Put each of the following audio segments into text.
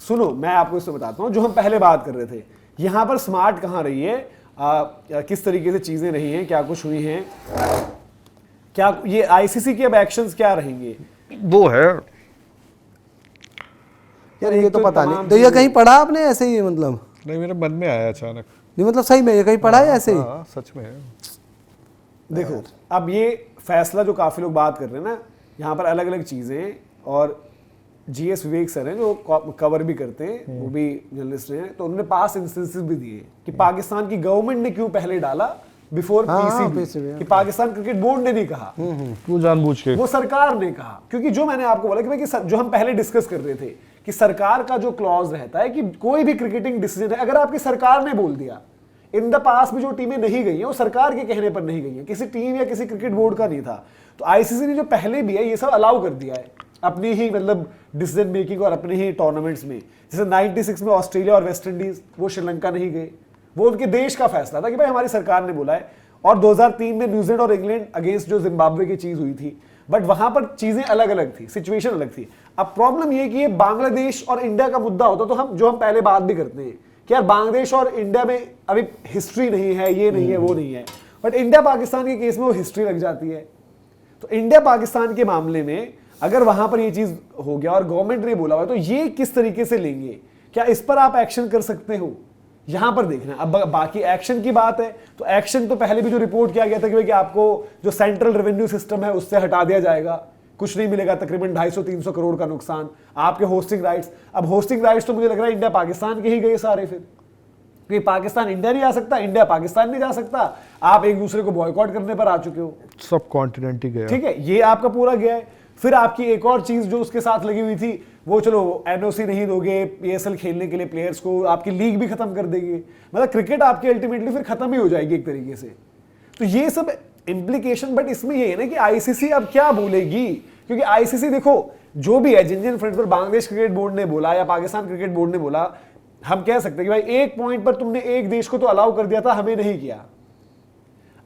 सुनो मैं आपको इसमें बताता हूँ, जो हम पहले बात कर रहे थे, यहाँ पर स्मार्ट कहाँ रही है, किस तरीके से चीजें रही हैं, क्या कुछ हुई हैं, क्या ये आईसीसी के अब एक्शंस क्या रहेंगे, वो है यार ये तो पता नहीं। तो ये कहीं पढ़ा आपने ऐसे ही, मतलब नहीं मेरे मन में आया अचानक। नहीं मतलब सही में ये कहीं पढ़ा है ऐसे ही? हाँ सच में है। देखो अब ये फैसला जो काफी लोग बात कर रहे हैं ना, यहाँ पर अलग अलग चीजें, और जीएस विवेक सर हैं जो कवर भी करते हैं, वो भी जर्नलिस्ट हैं, तो उन्होंने पास इंस्टेंसेस भी दिए कि पाकिस्तान की गवर्नमेंट ने क्यों पहले डाला बिफोर पीसीबी, कि पाकिस्तान क्रिकेट बोर्ड ने नहीं कहा, वो जानबूझ के, वो सरकार ने कहा। क्योंकि जो मैंने आपको बोला कि भाई कि जो हम पहले डिस्कस कर रहे थे कि सरकार का जो क्लॉज रहता है कि कोई भी क्रिकेटिंग डिसीजन है, अगर आपकी सरकार ने बोल दिया, इन द पास भी जो टीमें नहीं गई हैं वो सरकार के कहने पर नहीं गई हैं, किसी टीम या किसी क्रिकेट बोर्ड का नहीं था। तो आईसीसी ने जो पहले भी है ये सब अलाउ कर दिया है अपनी ही मतलब डिसीजन मेकिंग और अपने ही टूर्नामेंट्स में। जैसे 96 में ऑस्ट्रेलिया और वेस्ट इंडीज वो श्रीलंका नहीं गए, वो उनके देश का फैसला था कि भाई हमारी सरकार ने बोला है। और 2003 में न्यूजीलैंड और इंग्लैंड अगेंस्ट जो जिम्बाब्वे की चीज हुई थी, बट वहां पर चीजें अलग अलग थी, सिचुएशन अलग थी। अब प्रॉब्लम ये कि ये बांग्लादेश और इंडिया का मुद्दा होता तो हम पहले बात भी करते हैं कि यार बांग्लादेश और इंडिया में अभी हिस्ट्री नहीं है, ये नहीं है, वो नहीं है, बट इंडिया पाकिस्तान के केस में वो हिस्ट्री लग जाती है। तो इंडिया पाकिस्तान के मामले में अगर वहां पर ये चीज हो गया और गवर्नमेंट ने बोला हुआ तो ये किस तरीके से लेंगे, क्या इस पर आप एक्शन कर सकते हो, यहां पर देखना। अब बाकी एक्शन की बात है तो एक्शन तो पहले भी जो रिपोर्ट किया गया था कि आपको जो सेंट्रल रेवेन्यू सिस्टम है उससे हटा दिया जाएगा, कुछ नहीं मिलेगा, तकरीबन 250-300 करोड़ का नुकसान, आपके होस्टिंग राइट्स। अब होस्टिंग राइट्स तो मुझे लग रहा है इंडिया पाकिस्तान के ही गए सारे, फिर क्योंकि पाकिस्तान इंडिया नहीं जा सकता, इंडिया पाकिस्तान नहीं जा सकता, आप एक दूसरे को बॉयकॉट करने पर आ चुके हो, सब कॉन्टिनेंट ही गया। ठीक है, ये आपका पूरा गया है। फिर आपकी एक और चीज जो उसके साथ लगी हुई थी, वो चलो एनओसी नहीं दोगे पीएसएल खेलने के लिए प्लेयर्स को, आपकी लीग भी खत्म कर देगी, मतलब क्रिकेट आपकी अल्टीमेटली फिर खत्म ही हो जाएगी एक तरीके से। तो ये सब इम्प्लीकेशन, बट इसमें ये है ना कि आईसीसी अब क्या बोलेगी, क्योंकि आईसीसी देखो जो भी है, जिन जिन फ्रंट पर बांग्लादेश क्रिकेट बोर्ड ने बोला या पाकिस्तान क्रिकेट बोर्ड ने बोला, हम कह सकते हैं कि भाई एक पॉइंट पर तुमने एक देश को तो अलाउ कर दिया था, हमें नहीं किया।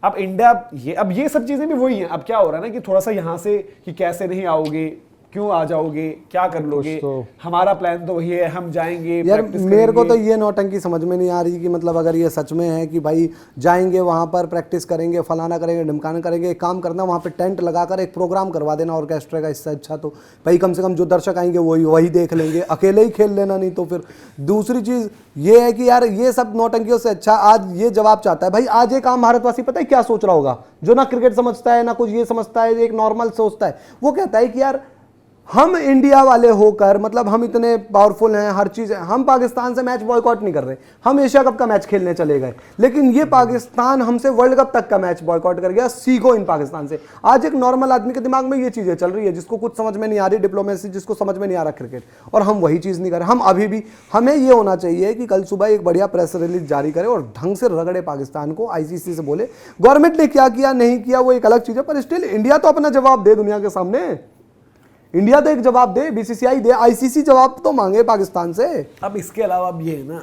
अब इंडिया अब ये सब चीजें भी वही हैं। अब क्या हो रहा है ना कि थोड़ा सा यहां से कि कैसे नहीं आओगे, क्यों आ जाओगे, क्या कर लोगे, तो हमारा प्लान तो वही है, हम जाएंगे। यार मेरे को तो ये नौटंकी समझ में नहीं आ रही कि मतलब अगर ये सच में है कि भाई जाएंगे वहाँ पर प्रैक्टिस करेंगे, फलाना करेंगे, ढिमकाना करेंगे, एक काम करना वहाँ पे टेंट लगाकर एक प्रोग्राम करवा देना ऑर्केस्ट्रा का, इससे अच्छा तो भाई कम से कम जो दर्शक आएंगे वही देख लेंगे, अकेले ही खेल लेना। नहीं तो फिर दूसरी चीज़ ये है कि यार ये सब नौटंकियों से अच्छा आज ये जवाब चाहता है। भाई आज एक आम भारतवासी पता है क्या सोच रहा होगा, जो ना क्रिकेट समझता है ना कुछ ये समझता है, एक नॉर्मल सोचता है, वो कहता है कि यार हम इंडिया वाले होकर मतलब हम इतने पावरफुल हैं, हर चीज़ है, हम पाकिस्तान से मैच बॉयकॉट नहीं कर रहे, हम एशिया कप का मैच खेलने चले गए, लेकिन ये पाकिस्तान हमसे वर्ल्ड कप तक का मैच बॉयकॉट कर गया, सीखो इन पाकिस्तान से। आज एक नॉर्मल आदमी के दिमाग में ये चीज़ें चल रही है, जिसको कुछ समझ में नहीं आ रही डिप्लोमेसी, जिसको समझ में नहीं आ रहा क्रिकेट, और हम वही चीज़ नहीं कर रहे। हम अभी भी, हमें ये होना चाहिए कि कल सुबह एक बढ़िया प्रेस रिलीज जारी करे और ढंग से रगड़े पाकिस्तान को, आईसीसी से बोले गवर्नमेंट ने क्या किया नहीं किया वो एक अलग चीज़ है, पर स्टिल इंडिया तो अपना जवाब दे दुनिया के सामने। इंडिया तो एक जवाब दे, बीसीसीआई दे, आईसीसी जवाब तो मांगे पाकिस्तान से। अब इसके अलावा अब ये है ना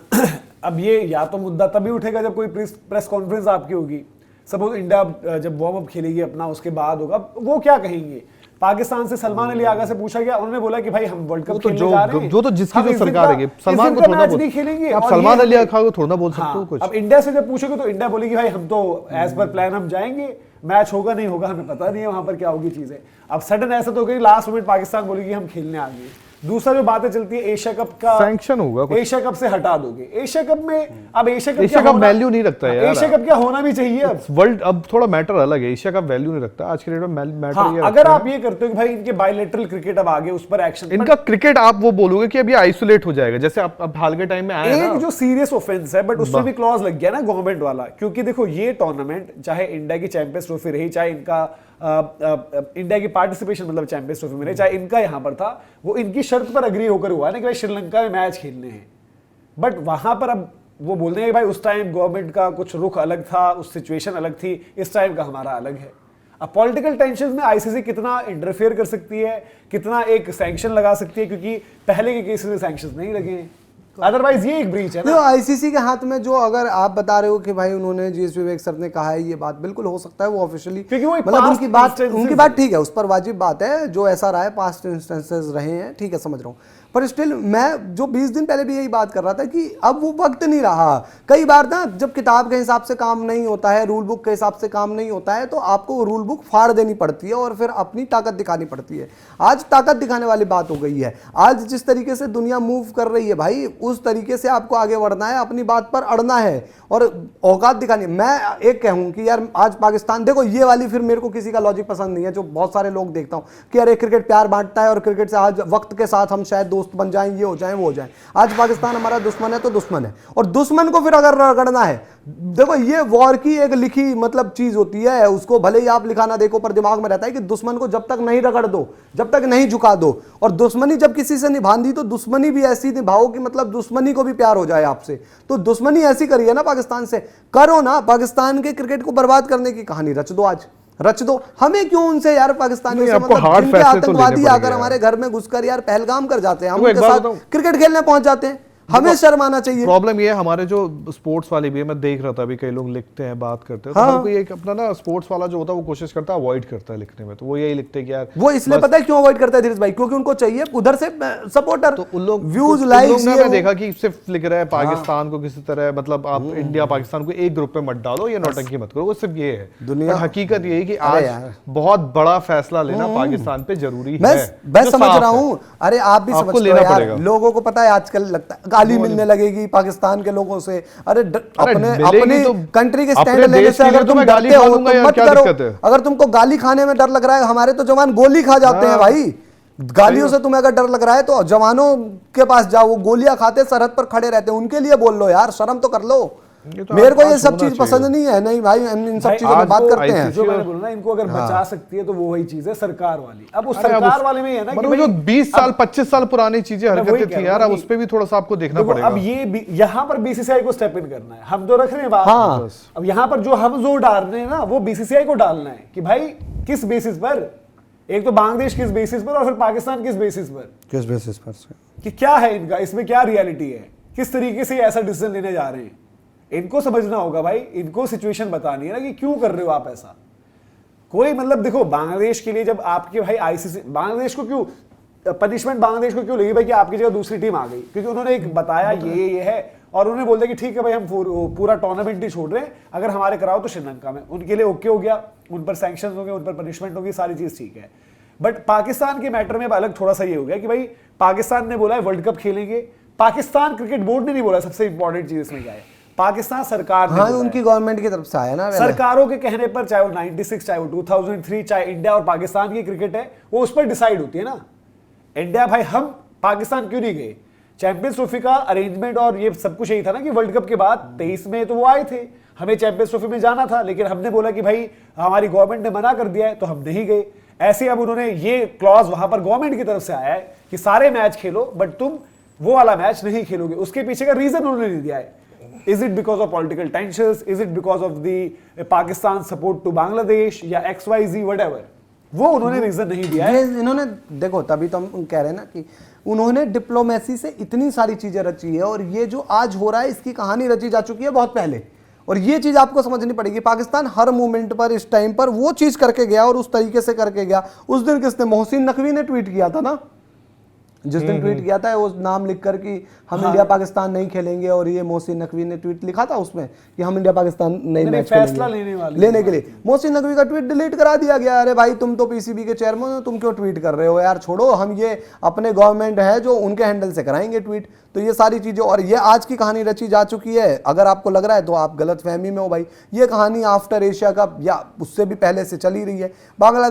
अब ये या तो मुद्दा तभी उठेगा जब कोई प्रेस कॉन्फ्रेंस आपकी होगी, सपोज इंडिया जब वार्म अप खेलेगी अपना, उसके बाद होगा, वो क्या कहेंगे। पाकिस्तान से सलमान अली आगा से पूछा गया, उन्होंने बोला कि भाई हम वर्ल्ड कप खेलने जा रहे हैं, जो तो जिसकी जो सरकार है, सलमान को थोड़ा नहीं खेलेंगे, आप सलमान अली आगा को थोड़ा बोल सकते हो कुछ। अब इंडिया से जब पूछोगे तो इंडिया बोलेगी भाई हम तो एज पर प्लान हम जाएंगे, मैच होगा नहीं होगा हमें पता नहीं है, वहां पर क्या होगी चीजें। अब सडन ऐसा तो कि लास्ट मिनट पाकिस्तान बोलेगी हम खेलने आ गए। दूसरा जो बातें चलती है एशिया कप का सैंक्शन होगा, एशिया कप से हटा दोगे, एशिया कप में अब एशिया कप वैल्यू नहीं रखता है, एशिया कप क्या होना भी चाहिए अब वर्ल्ड, अब थोड़ा मैटर अलग है, एशिया कप वैल्यू नहीं रखता आज के डेट में मैटर। हाँ, अगर आप ये करते हो कि भाई इनके बायलैटरल क्रिकेट अब आगे उस पर एक्शन, इनका क्रिकेट आप वो बोलोगे कि अभी आइसोलेट हो जाएगा, जैसे अब हाल के टाइम में आया ना, एक जो सीरियस ऑफेंस है बट उसमें भी क्लॉज लग गया ना गवर्नमेंट वाला। क्योंकि देखो ये टूर्नामेंट चाहे इंडिया की चैंपियंस ट्रॉफी रही, चाहे इनका इंडिया की पार्टिसिपेशन मतलब चैंपियंस ट्रॉफी में रही, चाहे इनका यहां पर था, वो इनकी शर्त पर अग्री होकर हुआ ना कि भाई श्रीलंका में मैच खेलने हैं। बट वहां पर अब वो बोलते हैं कि भाई उस टाइम गवर्नमेंट का कुछ रुख अलग था, उस सिचुएशन अलग थी, इस टाइम का हमारा अलग है। अब पॉलिटिकल टेंशन में आईसीसी कितना इंटरफेयर कर सकती है, कितना एक सैंक्शन लगा सकती है, क्योंकि पहले के केसेस में सैंक्शंस नहीं लगे हैं, अदरवाइज ये एक ब्रीच है ना। आईसीसी के हाथ में जो, अगर आप बता रहे हो कि भाई उन्होंने जीएस विवेक सर ने कहा है, ये बात बिल्कुल हो सकता है वो ऑफिशियली, मतलब उनकी बात ठीक है, उस पर वाजिब बात है, जो ऐसा रहा है पास्ट इंस्टेंसेस रहे हैं, ठीक है समझ रहा हूँ। पर स्टिल मैं जो 20 दिन पहले भी यही बात कर रहा था कि अब वो वक्त नहीं रहा। कई बार ना जब किताब के हिसाब से काम नहीं होता है, रूल बुक के हिसाब से काम नहीं होता है, तो आपको रूल बुक फाड़ देनी पड़ती है और फिर अपनी ताकत दिखानी पड़ती है। आज ताकत दिखाने वाली बात हो गई है। आज जिस तरीके से दुनिया मूव कर रही है भाई, उस तरीके से आपको आगे बढ़ना है, अपनी बात पर अड़ना है और औकात दिखानी है। मैं एक कहूं कि यार आज पाकिस्तान, देखो ये वाली फिर मेरे को किसी का लॉजिक पसंद नहीं है, जो बहुत सारे लोग देखता हूं कि अरे क्रिकेट प्यार बांटता है और क्रिकेट से आज वक्त के साथ हम शायद दोस्त बन जाएं, ये हो जाएं वो हो जाएं। आज पाकिस्तान हमारा दुश्मन है तो दुश्मन है, और दुश्मन को फिर अगर रगड़ना है, देखो ये वॉर की एक लिखी मतलब चीज होती है, उसको भले ही आप लिखा ना देखो पर दिमाग में रहता है कि दुश्मन को जब तक नहीं रगड़ दो, जब तक नहीं झुका दो, और दुश्मनी जब किसी से निभा दी तो दुश्मनी भी ऐसी निभाओ कि मतलब दुश्मनी को भी प्यार हो जाए आपसे। तो दुश्मनी ऐसी करिए ना पाकिस्तान से, करो ना, पाकिस्तान के क्रिकेट को बर्बाद करने की कहानी रच दो, आज रच दो। हमें क्यों उनसे यार पाकिस्तानियों से मतलब जिनके आतंकवादी आकर हमारे घर में घुसकर यार पहलगाम कर जाते हैं, हम उनके साथ क्रिकेट खेलने पहुंच जाते हैं, हमें शर्माना चाहिए। प्रॉब्लम ये है हमारे जो स्पोर्ट्स वाले भी है, मैं देख रहा था अभी कई लोग लिखते हैं, बात करते हैं, तो हर कोई एक अपना ना स्पोर्ट्स वाला जो होता है वो कोशिश करता है अवॉइड करता है लिखने में, तो वो यही लिखते हैं कि यार वो इसलिए पता है क्यों अवॉइड करता है धीरज भाई, क्योंकि उनको चाहिए उधर से सपोर्टर, तो उन लोग व्यूज लाइक्स। मैं देखा कि सिर्फ लिख रहा है पाकिस्तान को किसी तरह, मतलब आप इंडिया पाकिस्तान को एक ग्रुप में मत डालो, ये नौटंकी मत करो, वो सिर्फ ये है दुनिया। हकीकत ये है कि आज बहुत बड़ा फैसला लेना पाकिस्तान पे जरूरी है। मैं समझ रहा हूँ, अरे आप भी समझ रहे हो, लोगों को पता है आजकल लगता है गाली मिलने लगेगी पाकिस्तान के लोगों से। अरे अपने कंट्री के स्टैंड लेने से अगर तुम डरते हो तो मत करो। अगर तुमको गाली खाने में डर लग रहा है, हमारे तो जवान गोली खा जाते हैं भाई, गालियों से तुम्हें अगर डर लग रहा है तो जवानों के पास जाओ, वो गोलियां खाते सरहद पर खड़े रहते हैं, उनके लिए बोल लो यार, शर्म तो कर लो। मेरे को ये सब चीज पसंद नहीं है, नहीं भाई इन सब चीजों में बात करते हैं। जो मैंने बोला ना, इनको अगर बचा सकती है तो वो वही चीज है सरकार वाली। अब उस सरकार वाले में है ना कि जो 20 साल 25 साल पुरानी चीजें हरकतें थी यार, अब उस पे भी थोड़ा सा आपको देखना पड़ेगा। अब ये यहाँ पर बीसीसीआई को स्टेप इन करना है, हम तो रख रहे हैं बात। अब यहाँ पर जो हम जोर डाल रहे हैं ना, वो बीसीसीआई को डालना है कि भाई किस बेसिस पर, एक तो बांग्लादेश किस बेसिस पर और फिर पाकिस्तान किस बेसिस पर कि क्या है इनका, इसमें क्या रियलिटी है, किस तरीके से ऐसा डिसीजन लेने जा रहे हैं। इनको समझना होगा भाई, इनको सिचुएशन बतानी है ना कि क्यों कर रहे हो आप ऐसा। कोई मतलब देखो, बांग्लादेश के लिए जब आपके भाई आईसीसी, बांग्लादेश को क्यों पनिशमेंट, बांग्लादेश को क्यों लगी भाई कि आपकी जगह दूसरी टीम आ गई, क्योंकि उन्होंने एक बताया ये है, और उन्होंने बोल दिया कि ठीक है भाई हम पूरा टूर्नामेंट ही छोड़ रहे हैं, अगर हमारे कराओ तो श्रीलंका में। उनके लिए ओके हो गया, उन पर सैंक्शन हो गए, उन पर पनिशमेंट होगी, सारी चीज ठीक है। बट पाकिस्तान के मैटर में अलग थोड़ा सा ये हो गया कि भाई पाकिस्तान ने बोला है वर्ल्ड कप खेलेंगे, पाकिस्तान क्रिकेट बोर्ड ने नहीं बोला। सबसे इंपॉर्टेंट चीज इसमें क्या है, पाकिस्तान सरकार ने, उनकी गवर्नमेंट की तरफ से आया ना, सरकारों के कहने पर, चाहे वो 96, चाहे वो 2003, चाहे इंडिया और पाकिस्तान की क्रिकेट है, वो उस पर डिसाइड होती है ना। इंडिया भाई, हम पाकिस्तान क्यों नहीं गए, चैंपियंस ट्रॉफी का अरेंजमेंट और ये सब कुछ यही था ना कि वर्ल्ड कप के बाद 23 में तो वो आए थे, हमें चैंपियंस ट्रॉफी में जाना था, लेकिन हमने बोला कि भाई हमारी गवर्नमेंट ने मना कर दिया है तो हम नहीं गए। ऐसे अब उन्होंने ये क्लॉज वहां पर गवर्नमेंट की तरफ से आया है कि सारे मैच खेलो बट तुम वो वाला मैच नहीं खेलोगे। उसके पीछे का रीजन उन्होंने नहीं दिया है। Is it because of political tensions? Is it because of the Pakistan support to Bangladesh या XYZ whatever? वो उन्होंने रीजन नहीं दिया है। इन्होंने देखो, तभी तो हम कह रहे हैं ना कि उन्होंने डिप्लोमेसी से इतनी सारी चीजें रची है, और ये जो आज हो रहा है इसकी कहानी रची जा चुकी है बहुत पहले। और ये चीज आपको समझनी पड़ेगी, पाकिस्तान हर मूवमेंट पर इस टाइम पर वो चीज करके गया और उस तरीके से करके गया। उस दिन किसने, मोहसिन नकवी ने ट्वीट किया था ना, जिस दिन ट्वीट किया था वो नाम लिखकर कि हम इंडिया पाकिस्तान नहीं खेलेंगे, और ये मोहसिन नकवी ने ट्वीट लिखा था उसमें कि हम इंडिया पाकिस्तान नहीं मैच फैसला लेने के लिए। मोहसिन नकवी का ट्वीट डिलीट करा दिया गया। अरे भाई तुम तो पीसीबी के चेयरमैन हो, तुम क्यों ट्वीट कर रहे हो यार, छोड़ो, हम ये अपने गवर्नमेंट है जो उनके हैंडल से कराएंगे ट्वीट। तो ये सारी चीजें, और ये आज की कहानी रची जा चुकी है। अगर आपको लग रहा है तो आप गलत फहमी में हो भाई, ये कहानी आफ्टर एशिया कप या उससे भी पहले से चली रही है। बांग्लादेश